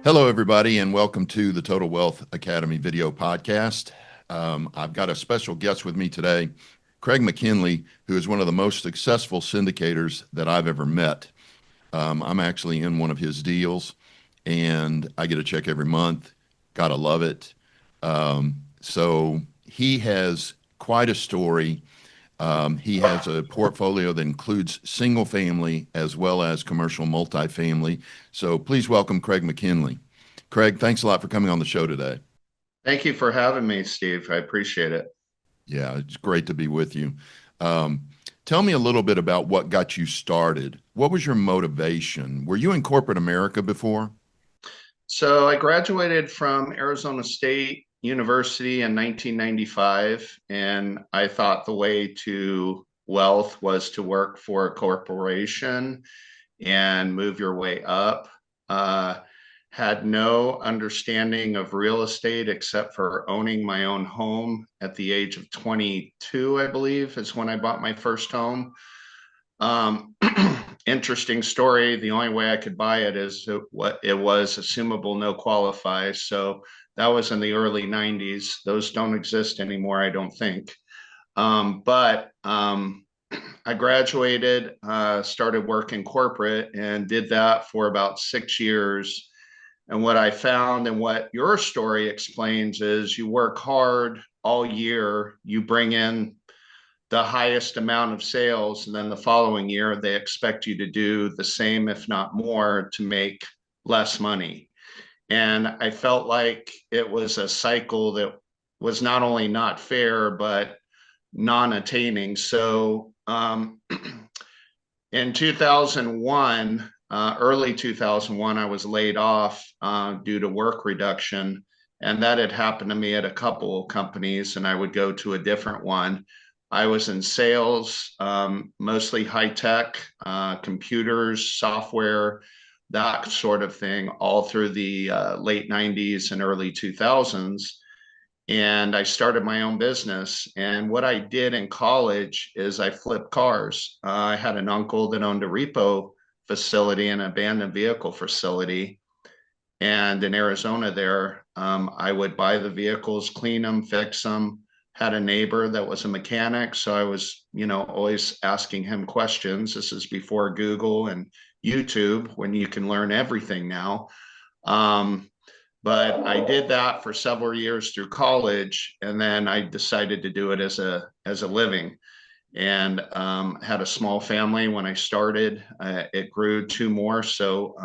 Hello, everybody, and welcome to the Total Wealth Academy video podcast. I've got a special guest with me today, Craig McKinley, who is one of the most successful syndicators that I've ever met. I'm actually in one of his deals, and I get a check every month. Gotta love it. So he has quite a story. He has a portfolio that includes single family as well as commercial multifamily. So please welcome Craig McKinley. Craig, thanks a lot for coming on the show today. Thank you for having me, Steve. I appreciate it. Yeah, it's great to be with you. Um, Tell me a little bit about what got you started. What was your motivation? Were you in corporate America before? So I graduated from Arizona State University in 1995, and I thought the way to wealth was to work for a corporation and move your way up. Uh, had no understanding of real estate except for owning my own home at the age of 22, I believe, is when I bought my first home. Um, Interesting story. The only way I could buy it is what it was assumable no qualify. So that was in the early 90s. Those don't exist anymore, I don't think. But I graduated, started working corporate, and did that for about 6 years. And what I found and what your story explains is you work hard all year, you bring in the highest amount of sales, and then the following year they expect you to do the same, if not more, to make less money. And I felt like it was a cycle that was not only not fair, but non-attaining. So in 2001, early 2001, I was laid off due to work reduction. And that had happened to me at a couple of companies, and I would go to a different one. I was in sales, mostly high tech, computers, software, that sort of thing, all through the late 90s and early 2000s. And I started my own business. And what I did in college is I flipped cars. I had an uncle that owned a repo facility and an abandoned vehicle facility. And in Arizona, there, I would buy the vehicles, clean them, fix them. Had a neighbor that was a mechanic, so I was, always asking him questions. This is before Google and YouTube, when you can learn everything now. Um, but I did that for several years through college, and then I decided to do it as a living. And had a small family when I started. It grew two more. So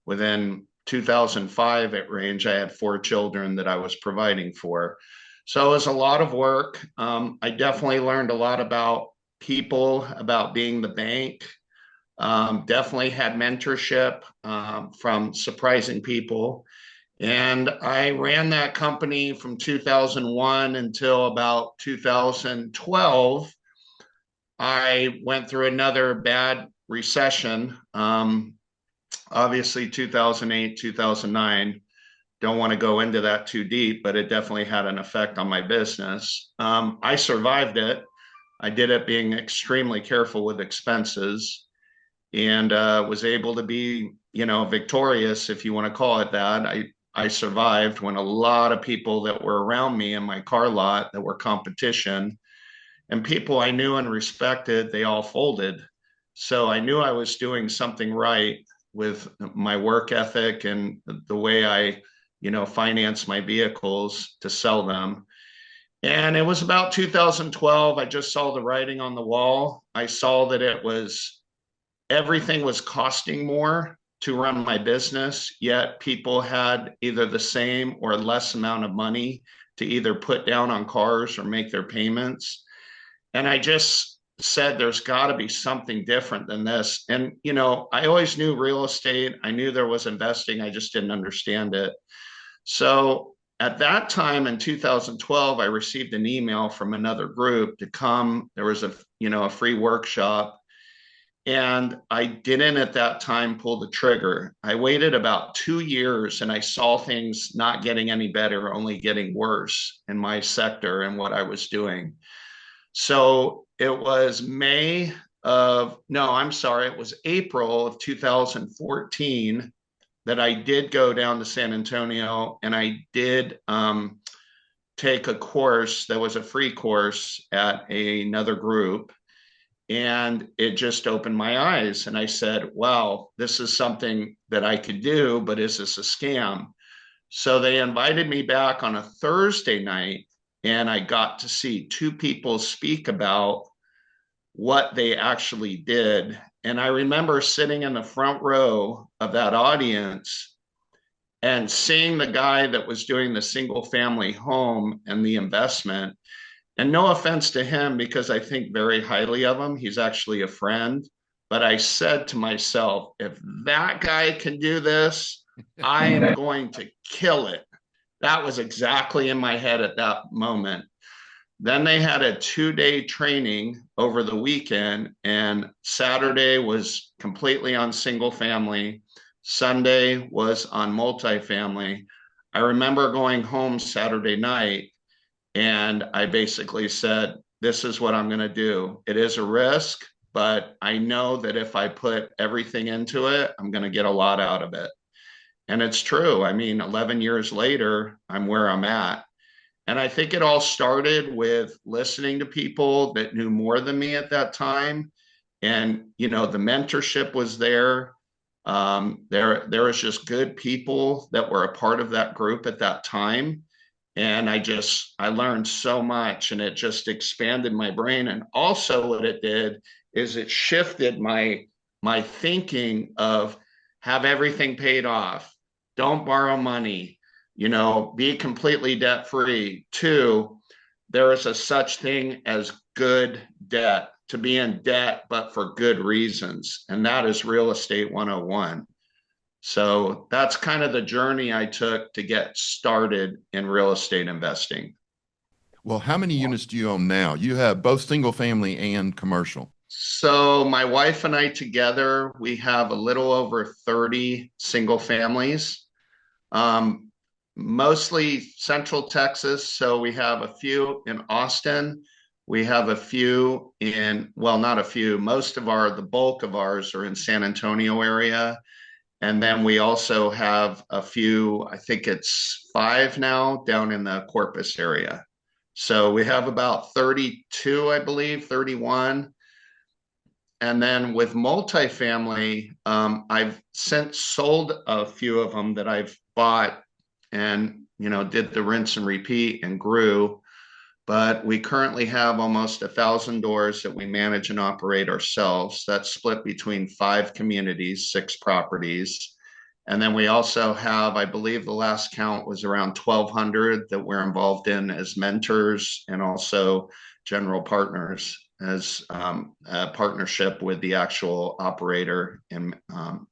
within 2005 at range, I had four children that I was providing for. So it was a lot of work. I definitely learned a lot about people, about being the bank. Definitely had mentorship from surprising people. And I ran that company from 2001 until about 2012. I went through another bad recession. Obviously, 2008, 2009. Don't want to go into that too deep, but it definitely had an effect on my business. I survived it. I did it being extremely careful with expenses, and was able to be, victorious, if you want to call it that. I survived when a lot of people that were around me in my car lot that were competition and people I knew and respected, they all folded. So I knew I was doing something right with my work ethic and the way I, finance my vehicles to sell them. And it was about 2012. I just saw the writing on the wall. I saw that everything was costing more to run my business, yet people had either the same or less amount of money to either put down on cars or make their payments. And I just said, there's got to be something different than this. And, I always knew real estate. I knew there was investing. I just didn't understand it. So at that time in 2012, I received an email from another group to come. There was a free workshop. And I didn't at that time pull the trigger. I waited about 2 years and I saw things not getting any better, only getting worse in my sector and what I was doing. So it was no, I'm sorry, it was April of 2014. that I did go down to San Antonio and I did take a course that was a free course at another group. And it just opened my eyes. And I said, wow, this is something that I could do, but is this a scam? So they invited me back on a Thursday night, and I got to see two people speak about what they actually did. And I remember sitting in the front row of that audience and seeing the guy that was doing the single family home and the investment. And no offense to him, because I think very highly of him. He's actually a friend. But I said to myself, if that guy can do this, I am going to kill it. That was exactly in my head at that moment. Then they had a 2-day training over the weekend, and Saturday was completely on single family. Sunday was on multifamily. I remember going home Saturday night, and I basically said, this is what I'm going to do. It is a risk, but I know that if I put everything into it, I'm going to get a lot out of it. And it's true. I mean, 11 years later, I'm where I'm at. And I think it all started with listening to people that knew more than me at that time. And, you know, the mentorship was there. There was just good people that were a part of that group at that time. And I learned so much, and it just expanded my brain. And also what it did is it shifted my thinking of have everything paid off, don't borrow money, you know, be completely debt free. Two, there is a such thing as good debt, to be in debt, but for good reasons. And that is real estate 101. So that's kind of the journey I took to get started in real estate investing. Well, how many units do you own now? You have both single family and commercial. So my wife and I together, we have a little over 30 single families, um, mostly Central Texas. So we have a few in Austin. We have a few in, well, not a few, the bulk of ours are in San Antonio area. And then we also have a few, I think it's 5 now, down in the Corpus area. So we have about 32, I believe, 31. And then with multifamily, I've since sold a few of them that I've bought and, you know, did the rinse and repeat and grew. But we currently have almost 1,000 doors that we manage and operate ourselves. That's split between 5 communities, 6 properties. And then we also have, I believe the last count was around 1,200 that we're involved in as mentors and also general partners as a partnership with the actual operator and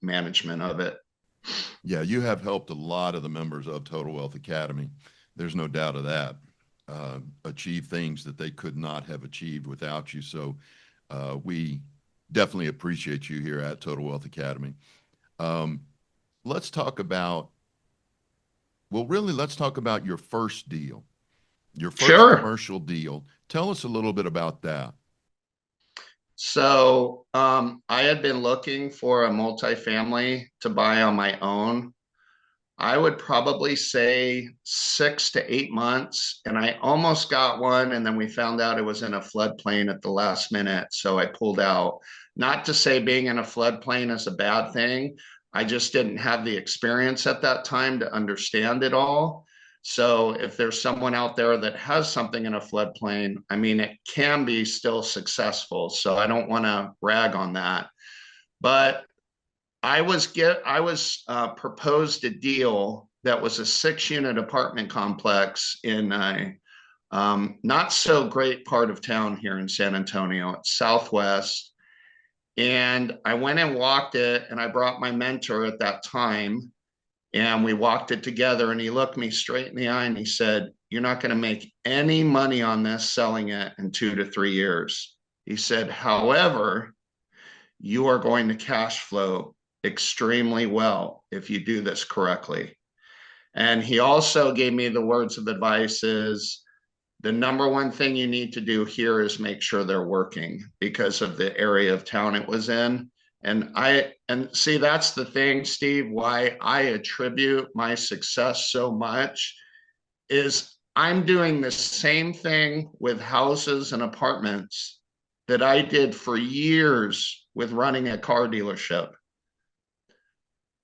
management of it. Yeah, you have helped a lot of the members of Total Wealth Academy. There's no doubt of that. Achieve things that they could not have achieved without you. So we definitely appreciate you here at Total Wealth Academy. Um, let's talk about, let's talk about your first deal, your first Sure. commercial deal. Tell us a little bit about that. So I had been looking for a multifamily to buy on my own. I would probably say 6 to 8 months, and I almost got one, and then we found out it was in a floodplain at the last minute, so I pulled out. Not to say being in a floodplain is a bad thing. I just didn't have the experience at that time to understand it all. So if there's someone out there that has something in a floodplain, I mean, it can be still successful. So I don't want to rag on that. But I was proposed a deal that was a 6-unit apartment complex in a not so great part of town here in San Antonio. It's Southwest. And I went and walked it, and I brought my mentor at that time, and we walked it together. And he looked me straight in the eye and he said, "You're not going to make any money on this selling it in 2 to 3 years." He said, "However, you are going to cash flow extremely well if you do this correctly." And he also gave me the words of advice is the number one thing you need to do here is make sure they're working because of the area of town it was in. And see, that's the thing, Steve, why I attribute my success so much is I'm doing the same thing with houses and apartments that I did for years with running a car dealership.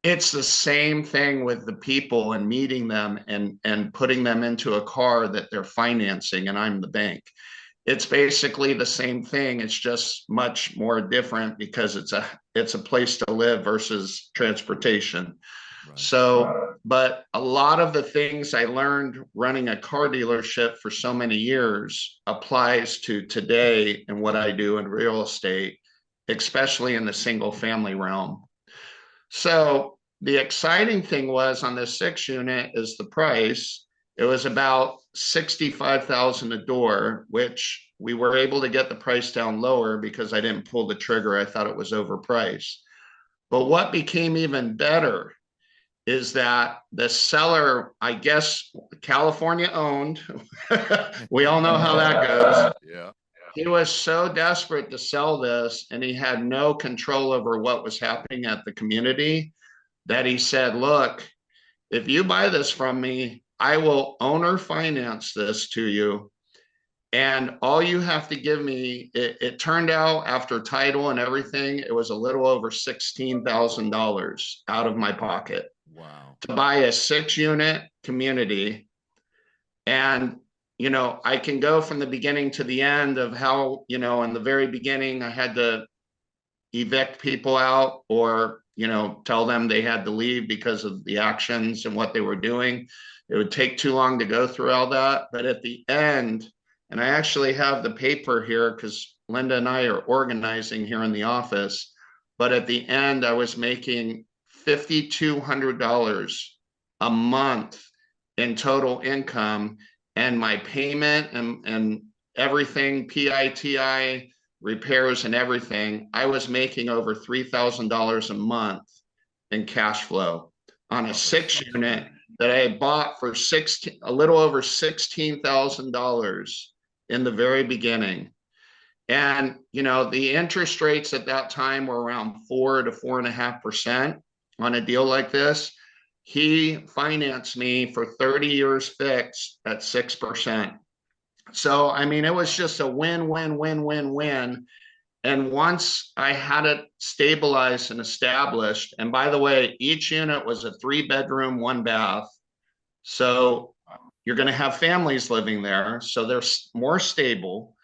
It's the same thing with the people and meeting them and putting them into a car that they're financing, and I'm the bank. It's basically the same thing. It's just much more different because it's a place to live versus transportation. Right. So, but a lot of the things I learned running a car dealership for so many years applies to today and what I do in real estate, especially in the single family realm. So the exciting thing was on this 6 unit is the price. It was about 65,000 a door, which we were able to get the price down lower because I didn't pull the trigger. I thought it was overpriced. But what became even better is that the seller, I guess, California owned, we all know how that goes. Yeah. He was so desperate to sell this and he had no control over what was happening at the community that he said, look, if you buy this from me, I will owner finance this to you. And all you have to give me, it turned out after title and everything, it was a little over $16,000 out of my pocket. Wow. To buy a 6 unit community. And, I can go from the beginning to the end of how, in the very beginning, I had to evict people out or, tell them they had to leave because of the actions and what they were doing. It would take too long to go through all that. But at the end, and I actually have the paper here because Linda and I are organizing here in the office. But at the end, I was making $5,200 a month in total income, and my payment and everything, PITI, repairs and everything, I was making over $3,000 a month in cash flow on a 6 unit that I bought for a little over $16,000 in the very beginning. And, the interest rates at that time were around 4 to 4.5% on a deal like this. He financed me for 30 years fixed at 6%. So, I mean, it was just a win, win, win, win, win. And once I had it stabilized and established, and by the way, each unit was a 3 bedroom, 1 bath. So you're going to have families living there. So they're more stable.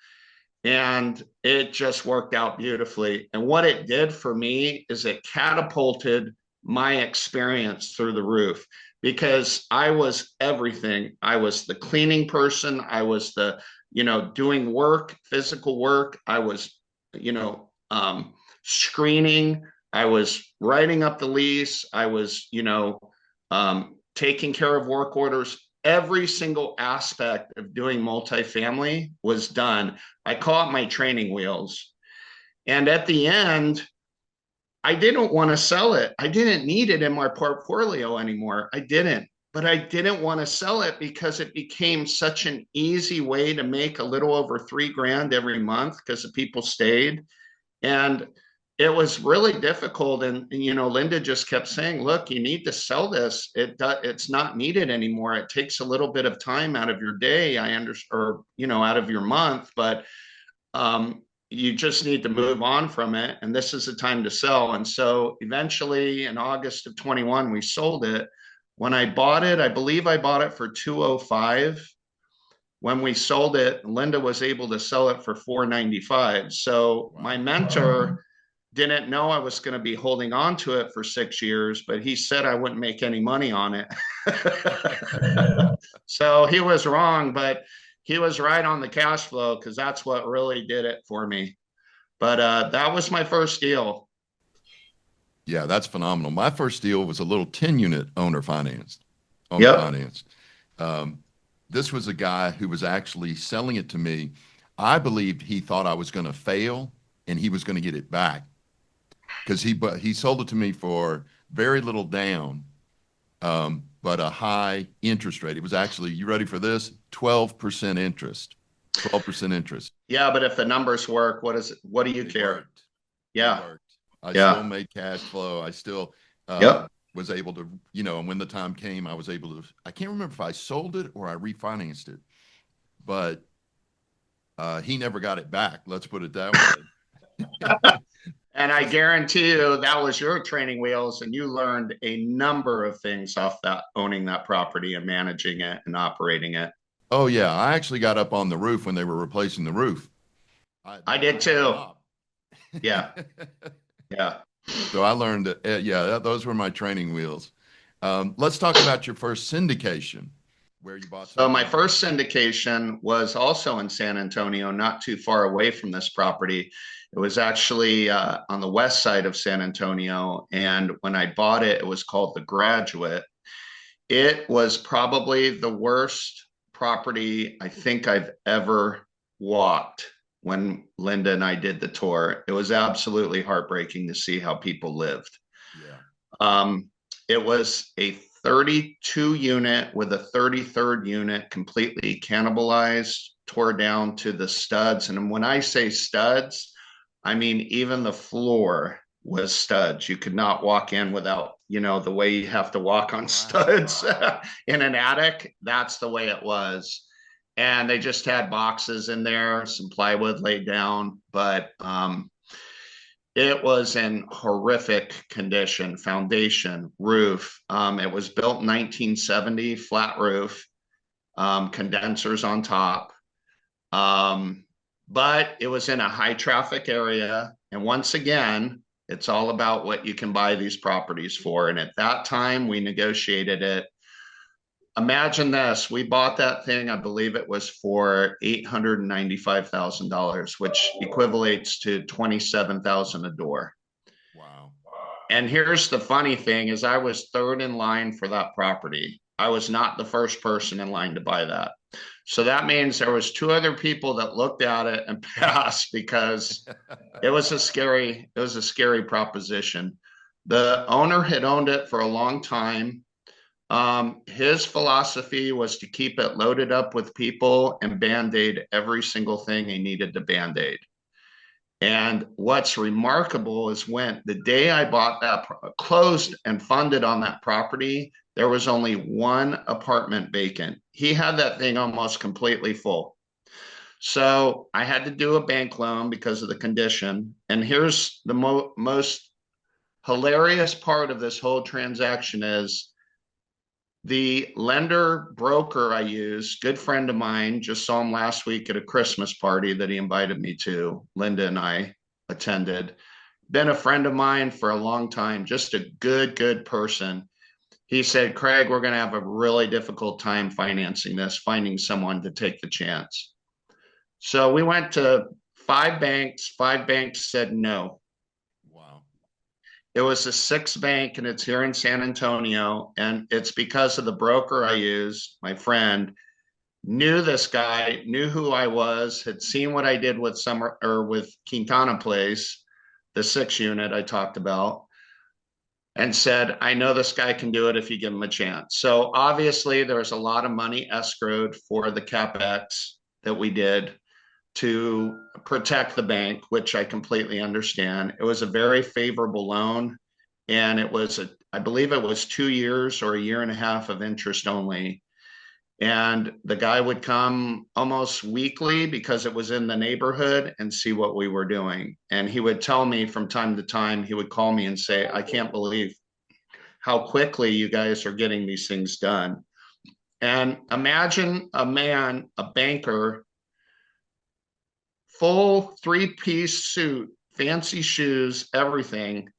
And it just worked out beautifully. And what it did for me is it catapulted my experience through the roof because I was everything. I was the cleaning person. I was the, doing work, physical work. I was, screening. I was writing up the lease. I was, taking care of work orders. Every single aspect of doing multifamily was done. I call it my training wheels. And at the end, I didn't want to sell it. I didn't need it in my portfolio anymore. I didn't. But I didn't want to sell it because it became such an easy way to make a little over $3,000 every month because the people stayed. And it was really difficult. And Linda just kept saying, look, you need to sell this. It's not needed anymore. It takes a little bit of time out of your day, I understand, or, out of your month, but you just need to move on from it. And this is the time to sell. And so eventually in August of 21, we sold it. When I bought it, I believe I bought it for 205. When we sold it, Linda was able to sell it for 495. So my mentor didn't know I was going to be holding on to it for 6 years, but he said I wouldn't make any money on it. So he was wrong, but he was right on the cash flow because that's what really did it for me. But that was my first deal. Yeah, that's phenomenal. My first deal was a little 10-unit owner financed. Yep. This was a guy who was actually selling it to me. I believed he thought I was going to fail and he was going to get it back because he sold it to me for very little down, but a high interest rate. It was actually, you ready for this? 12% interest. 12% interest. Yeah, but if the numbers work, what do you care? Worked. Yeah. It worked. I still Yeah. made cash flow. I still Yep. was able to, and when the time came, I was able to, I can't remember if I sold it or I refinanced it, but he never got it back. Let's put it that way. And I guarantee you that was your training wheels, and you learned a number of things off that, owning that property and managing it and operating it. Oh yeah, I actually got up on the roof when they were replacing the roof. I I did had a too. mop. Yeah. Yeah. So I learned, yeah, those were my training wheels. Let's talk about your first syndication, where you bought So some my land. first syndication was also in San Antonio, not too far away from this property. It was actually on the west side of San Antonio. And when I bought it, it was called the Graduate. It was probably the worst property I think I've ever walked when Linda and I did the tour. It was absolutely heartbreaking to see how people lived. Yeah. Um, it was a 32 unit with a 33rd unit completely cannibalized, tore down to the studs. And when I say studs, I mean even the floor was studs. You could not walk in without, the way you have to walk on Wow. studs in an attic. That's the way it was. And they just had boxes in there, some plywood laid down, but it was in horrific condition, foundation, roof. It was built in 1970, flat roof, condensers on top. But it was in a high traffic area. And once again, it's all about what you can buy these properties for. And at that time, we negotiated it. Imagine this. We bought that thing, I believe it was for $895,000, which equates to 27,000 a door. Wow. And here's the funny thing is I was third in line for that property. I was not the first person in line to buy that. So that means there was two other people that looked at it and passed because it was a scary proposition. The owner had owned it for a long time. His philosophy was to keep it loaded up with people and band-aid every single thing he needed to band-aid. And what's remarkable is when the day I bought that, closed and funded on that property, there was only one apartment vacant. He had that thing almost completely full. So I had to do a bank loan because of the condition. And here's the most hilarious part of this whole transaction is the lender broker I use, good friend of mine, just saw him last week at a Christmas party that he invited me to. Linda and I attended. Been a friend of mine for a long time, just a good person. He said, Craig, we're going to have a really difficult time financing this, finding someone to take the chance. So we went to five banks said no. Wow. It was a six bank and it's here in San Antonio. And it's because of the broker I use, my friend, knew this guy, knew who I was, had seen what I did with Summer or with Quintana Place, the 6 unit I talked about, and said, I know this guy can do it if you give him a chance. So obviously there's a lot of money escrowed for the CapEx that we did to protect the bank, which I completely understand. It was a very favorable loan. And I believe it was 2 years or a year and a half of interest only. And the guy would come almost weekly because it was in the neighborhood and see what we were doing. And he would tell me from time to time, he would call me and say, I can't believe how quickly you guys are getting these things done. And imagine a man, a banker, full three-piece suit, fancy shoes, everything.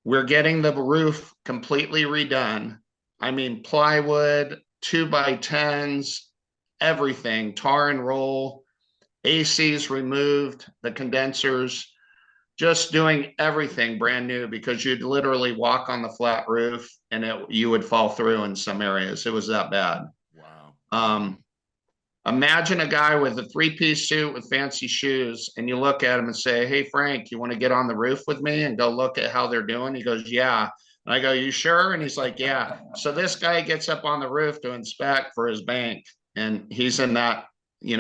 We're getting the roof completely redone. I mean, plywood, 2x10s, everything, tar and roll, ACs removed, the condensers, just doing everything brand new because you'd literally walk on the flat roof and you would fall through in some areas. It was that bad. Wow. Um, Imagine a guy with a three-piece suit with fancy shoes, and you look at him and say, hey, Frank, you want to get on the roof with me and go look at how they're doing? He goes, yeah. And I go, you sure? And he's like, yeah. So this guy gets up on the roof to inspect for his bank, and he's in that,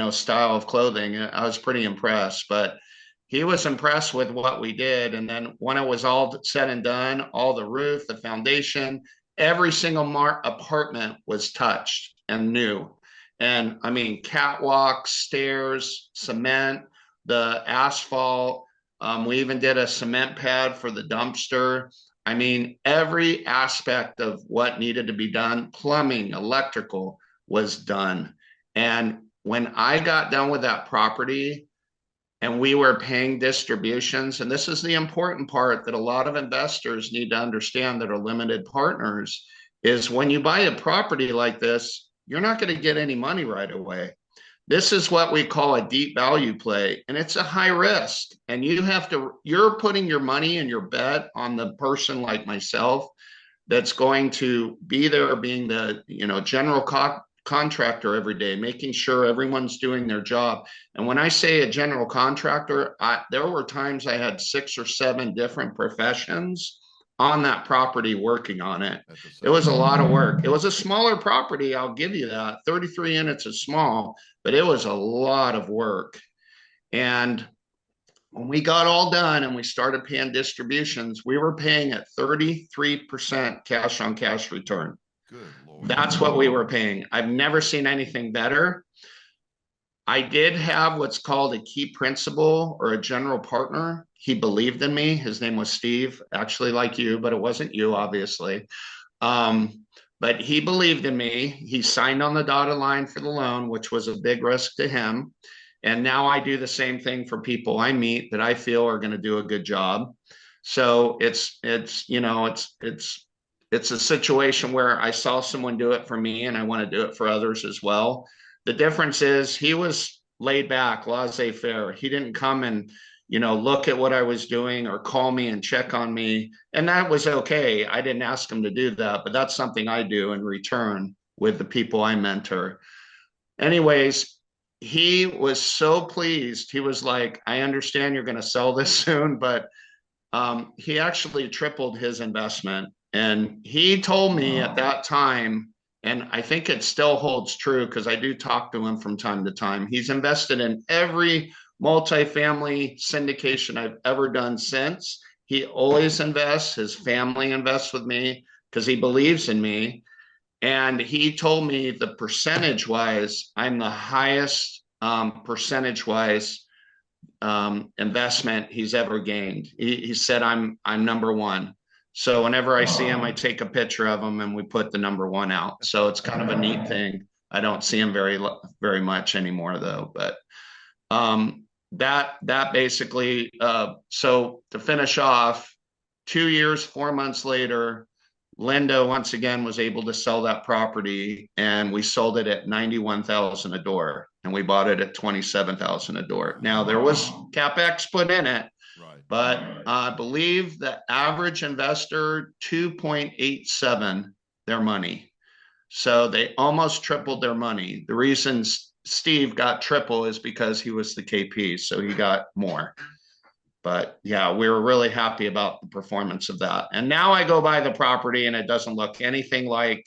style of clothing. I was pretty impressed, but he was impressed with what we did. And then when it was all said and done, all the roof, the foundation, every single apartment was touched and new. And I mean, catwalks, stairs, cement, the asphalt. We even did a cement pad for the dumpster. I mean, every aspect of what needed to be done, plumbing, electrical, was done. And when I got done with that property and we were paying distributions, and this is the important part that a lot of investors need to understand that are limited partners, is when you buy a property like this, you're not going to get any money right away. This is what we call a deep value play, and it's a high risk. And you're putting your money and your bet on the person like myself that's going to be there being the general contractor every day, making sure everyone's doing their job. And when I say a general contractor, there were times I had 6 or 7 different professions on that property working on it. It was a lot of work. It was a smaller property, I'll give you that. 33 units is small, but it was a lot of work. And when we got all done and we started paying distributions, we were paying at 33% cash on cash return. Good Lord. That's what we were paying. I've never seen anything better. I did have what's called a key principal or a general partner. He believed in me. His name was Steve, actually like you, but it wasn't you, obviously. But he believed in me. He signed on the dotted line for the loan, which was a big risk to him. And now I do the same thing for people I meet that I feel are going to do a good job. So it's a situation where I saw someone do it for me and I want to do it for others as well. The difference is he was laid back, laissez-faire. He didn't come and, look at what I was doing or call me and check on me. And that was okay. I didn't ask him to do that, but that's something I do in return with the people I mentor. Anyways, he was so pleased. He was like, I understand you're going to sell this soon, but he actually tripled his investment. And he told me at that time, and I think it still holds true because I do talk to him from time to time. He's invested in every multifamily syndication I've ever done since. He always invests. His family invests with me because he believes in me. And he told me the percentage wise, I'm the highest percentage wise investment he's ever gained. He said, I'm number one. So whenever I see him, I take a picture of him and we put the number one out. So it's kind of a neat thing. I don't see him very much anymore though, but that basically, so to finish off, 2 years, 4 months later, Linda once again was able to sell that property and we sold it at 91,000 a door and we bought it at 27,000 a door. Now there was CapEx put in it, Right. But I believe the average investor 2.87 their money. So they almost tripled their money. The reason Steve got triple is because he was the KP, so he got more. But yeah, we were really happy about the performance of that. And now I go by the property and it doesn't look anything like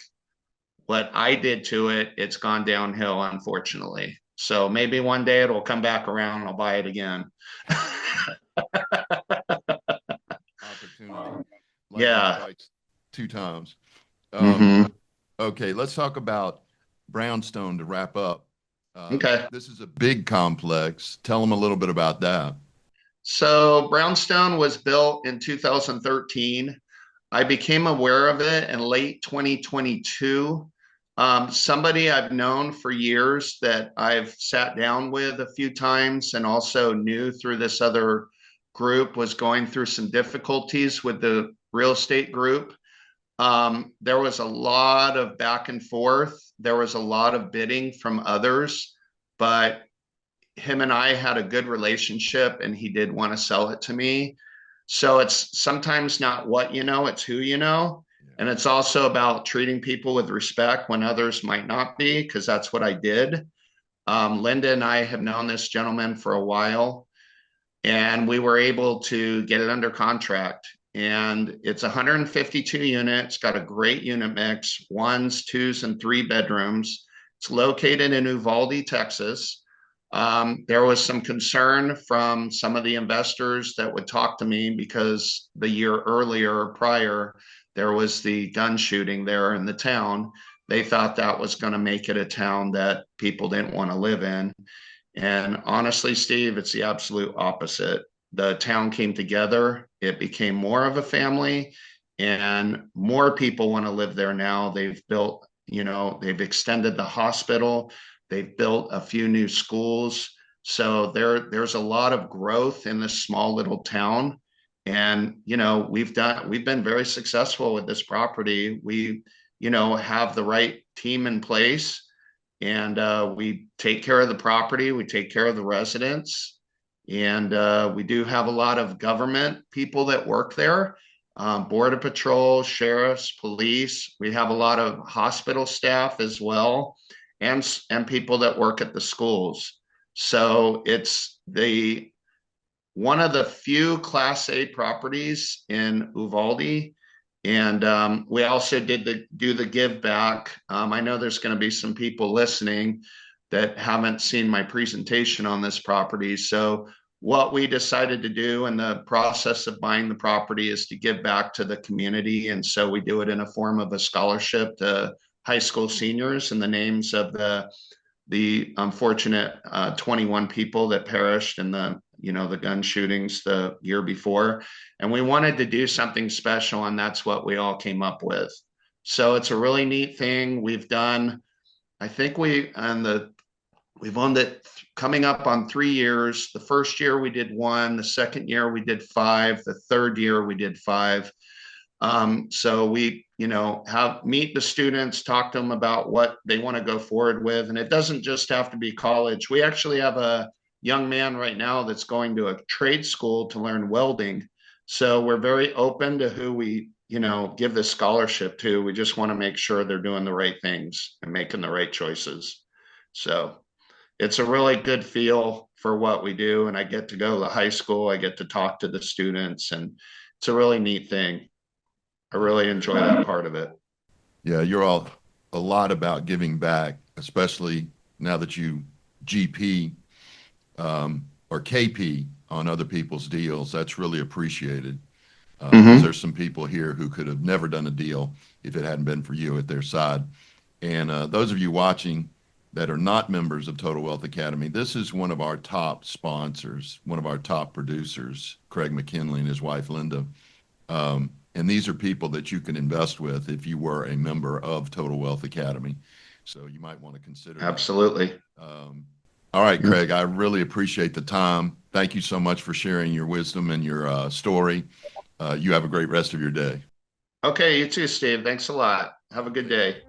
what I did to it. It's gone downhill, unfortunately. So maybe one day it'll come back around and I'll buy it again. Opportunity. Yeah. 2 times. Mm-hmm. Okay, let's talk about Brownstone to wrap up. Okay. This is a big complex. Tell them a little bit about that. So Brownstone was built in 2013. I became aware of it in late 2022. Somebody I've known for years that I've sat down with a few times and also knew through this other group was going through some difficulties with the real estate group. There was a lot of back and forth. There was a lot of bidding from others, but him and I had a good relationship and he did want to sell it to me. So it's sometimes not what you know, it's who you know. And it's also about treating people with respect when others might not be, because that's what I did. Linda and I have known this gentleman for a while, and we were able to get it under contract. And it's 152 units, got a great unit mix, 1s, 2s, and 3 bedrooms. It's located in Uvalde, Texas. There was some concern from some of the investors that would talk to me because the year earlier, prior, there was the gun shooting there in the town. They thought that was going to make it a town that people didn't want to live in. And honestly, Steve, it's the absolute opposite. The town came together, it became more of a family, and more people want to live there now. They've built, they've extended the hospital, they've built a few new schools. So there's a lot of growth in this small little town. And we've been very successful with this property. We, have the right team in place, and we take care of the property, we take care of the residents, and we do have a lot of government people that work there, border patrol, sheriffs, police. We have a lot of hospital staff as well, and people that work at the schools. So it's the one of the few Class A properties in Uvalde. And we also do the give back. I know there's going to be some people listening that haven't seen my presentation on this property. So what we decided to do in the process of buying the property is to give back to the community. And so we do it in a form of a scholarship to high school seniors in the names of the unfortunate 21 people that perished in the gun shootings the year before. And we wanted to do something special, and that's what we all came up with. So it's a really neat thing. We've done, I think we've owned it coming up on 3 years. The first year we did one, the second year we did five, the third year we did five. So we, have meet the students, talk to them about what they want to go forward with. And it doesn't just have to be college. We actually have a young man right now that's going to a trade school to learn welding. So we're very open to who we, give this scholarship to. We just want to make sure they're doing the right things and making the right choices. So it's a really good feel for what we do. And I get to go to the high school. I get to talk to the students, and it's a really neat thing. I really enjoy that part of it. Yeah, you're all a lot about giving back, especially now that you GP or KP on other people's deals. That's really appreciated because Mm-hmm. there's some people here who could have never done a deal if it hadn't been for you at their side. And those of you watching that are not members of Total Wealth Academy, this is one of our top sponsors, one of our top producers, Craig McKinley and his wife, Linda. And these are people that you can invest with if you were a member of Total Wealth Academy. So you might want to consider that. Absolutely. All right, Craig, I really appreciate the time. Thank you so much for sharing your wisdom and your story. You have a great rest of your day. Okay, you too, Steve. Thanks a lot. Have a good day.